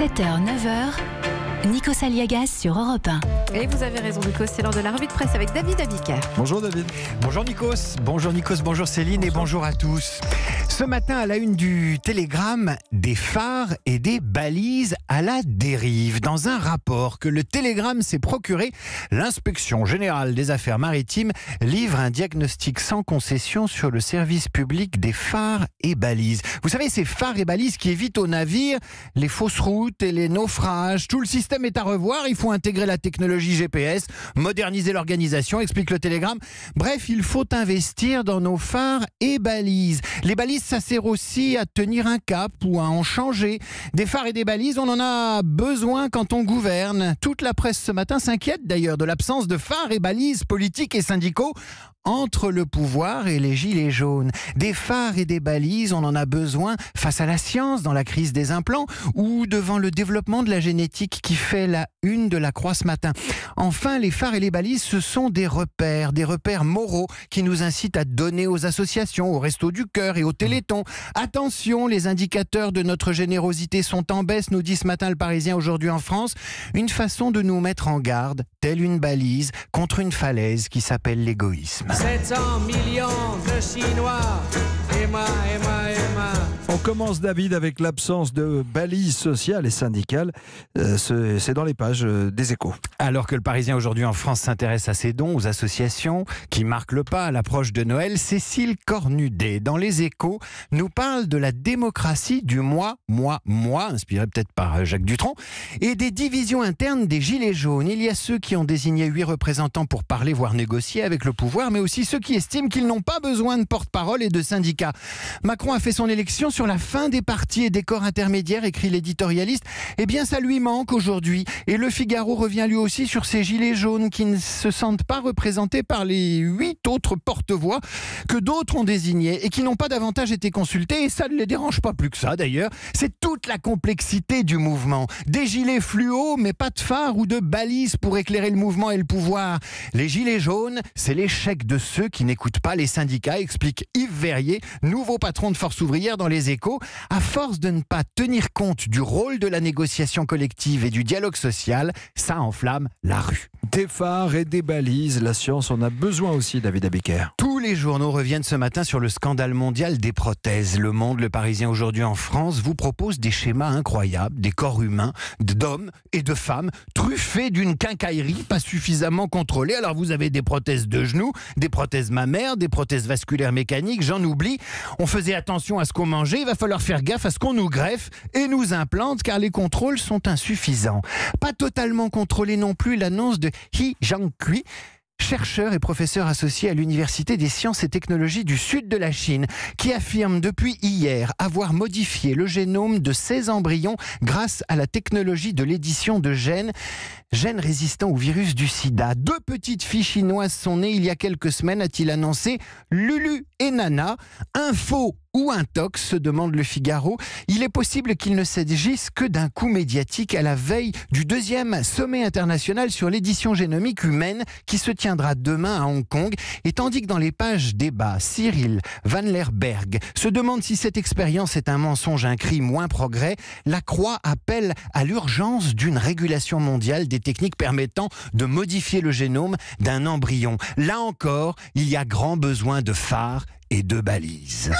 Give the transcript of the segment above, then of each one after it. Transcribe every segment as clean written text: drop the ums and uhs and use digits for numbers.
7h, 9h, Nikos Aliagas sur Europe 1. Et vous avez raison, Nikos, c'est l'heure de la revue de presse avec David Abiker. Bonjour David. Bonjour Nikos, bonjour Céline et bonjour à tous. Ce matin à la une du Télégramme, des phares et des balises à la dérive. Dans un rapport que le Télégramme s'est procuré, l'Inspection générale des affaires maritimes livre un diagnostic sans concession sur le service public des phares et balises. Vous savez, ces phares et balises qui évitent aux navires les fausses routes et les naufrages. Tout le système est à revoir, il faut intégrer la technologie GPS, moderniser l'organisation, explique le Télégramme. Bref, il faut investir dans nos phares et balises. Les balises, ça sert aussi à tenir un cap ou à en changer. Des phares et des balises, on en a besoin quand on gouverne. Toute la presse ce matin s'inquiète d'ailleurs de l'absence de phares et balises politiques et syndicaux entre le pouvoir et les gilets jaunes. Des phares et des balises, on en a besoin face à la science dans la crise des implants ou devant le développement de la génétique qui fait la une de la Croix ce matin. Enfin, les phares et les balises, ce sont des repères moraux qui nous incitent à donner aux associations, aux Restos du Cœur et au Téléthon. Attention, les indicateurs de notre générosité sont en baisse, nous dit ce matin le Parisien aujourd'hui en France. Une façon de nous mettre en garde, telle une balise, contre une falaise qui s'appelle l'égoïsme. 700 millions de Chinois. Emma. On commence David avec l'absence de balises sociales et syndicales. C'est dans les pages des Échos. Alors que le Parisien aujourd'hui en France s'intéresse à ses dons aux associations qui marquent le pas à l'approche de Noël, Cécile Cornudet, dans les Échos, nous parle de la démocratie du moi, inspiré peut-être par Jacques Dutronc, et des divisions internes des Gilets jaunes. Il y a ceux qui ont désigné 8 représentants pour parler, voire négocier avec le pouvoir, mais aussi ceux qui estiment qu'ils n'ont pas besoin de porte-parole et de syndicats. Macron a fait son élection sur la fin des partis et des corps intermédiaires, écrit l'éditorialiste. Eh bien, ça lui manque aujourd'hui. Et le Figaro revient lui aussi sur ces gilets jaunes qui ne se sentent pas représentés par les 8 autres porte-voix que d'autres ont désignés et qui n'ont pas davantage été consultés. Et ça ne les dérange pas plus que ça, d'ailleurs. C'est toute la complexité du mouvement. Des gilets fluo, mais pas de phare ou de balises pour éclairer le mouvement et le pouvoir. Les gilets jaunes, c'est l'échec de ceux qui n'écoutent pas les syndicats, explique Yves Verrier, nouveau patron de Force ouvrière dans les Échos. À force de ne pas tenir compte du rôle de la négociation collective et du dialogue social, ça enflamme la rue. Des phares et des balises, la science en a besoin aussi, David Abiker. Tous les journaux reviennent ce matin sur le scandale mondial des prothèses. Le Monde, le Parisien aujourd'hui en France, vous propose des schémas incroyables, des corps humains, d'hommes et de femmes, truffés d'une quincaillerie pas suffisamment contrôlée. Alors vous avez des prothèses de genoux, des prothèses mammaires, des prothèses vasculaires mécaniques, j'en oublie. On faisait attention à ce qu'on mangeait, il va falloir faire gaffe à ce qu'on nous greffe et nous implante car les contrôles sont insuffisants. Pas totalement contrôlée non plus l'annonce de He Jiankui, chercheur et professeur associé à l'Université des sciences et technologies du sud de la Chine, qui affirme depuis hier avoir modifié le génome de 16 embryons grâce à la technologie de l'édition de gènes résistants au virus du sida. 2 petites filles chinoises sont nées il y a quelques semaines, a-t-il annoncé. Lulu et Nana. Info ou un tox, se demande le Figaro. Il est possible qu'il ne s'agisse que d'un coup médiatique à la veille du 2e sommet international sur l'édition génomique humaine qui se tiendra demain à Hong Kong. Et tandis que dans les pages débat, Cyril Van Lerberg se demande si cette expérience est un mensonge, un crime ou un progrès, La Croix appelle à l'urgence d'une régulation mondiale des techniques permettant de modifier le génome d'un embryon. Là encore, il y a grand besoin de phares et de balises.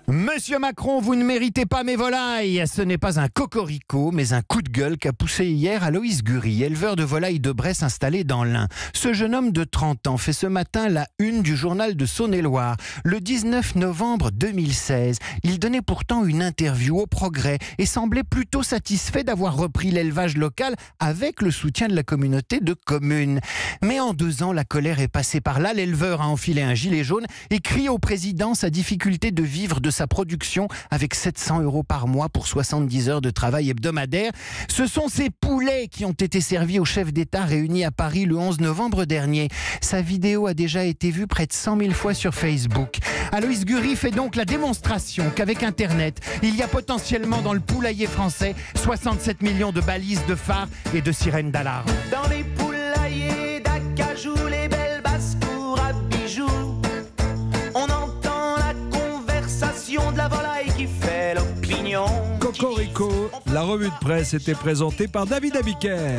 Monsieur Macron, vous ne méritez pas mes volailles. Ce n'est pas un cocorico, mais un coup de gueule qu'a poussé hier Aloïs Gury, éleveur de volailles de Bresse installé dans l'Ain. Ce jeune homme de 30 ans fait ce matin la une du journal de Saône-et-Loire. Le 19 novembre 2016, il donnait pourtant une interview au Progrès et semblait plutôt satisfait d'avoir repris l'élevage local avec le soutien de la communauté de communes. Mais en 2 ans, la colère est passée par là. L'éleveur a enfilé un gilet jaune et crie au président sa difficulté de vivre de sa production avec 700 € par mois pour 70 heures de travail hebdomadaire. Ce sont ces poulets qui ont été servis au chef d'État réuni à Paris le 11 novembre dernier. Sa vidéo a déjà été vue près de 100 000 fois sur Facebook. Aloïs Gury fait donc la démonstration qu'avec Internet, il y a potentiellement dans le poulailler français 67 millions de balises, de phares et de sirènes d'alarme. Dans les poulaillers d'Acajou, les belles basses-cours à bijoux, on entend la conversation de la volaille qui fait l'opinion. Cocorico, la revue de presse était présentée par David Abiker.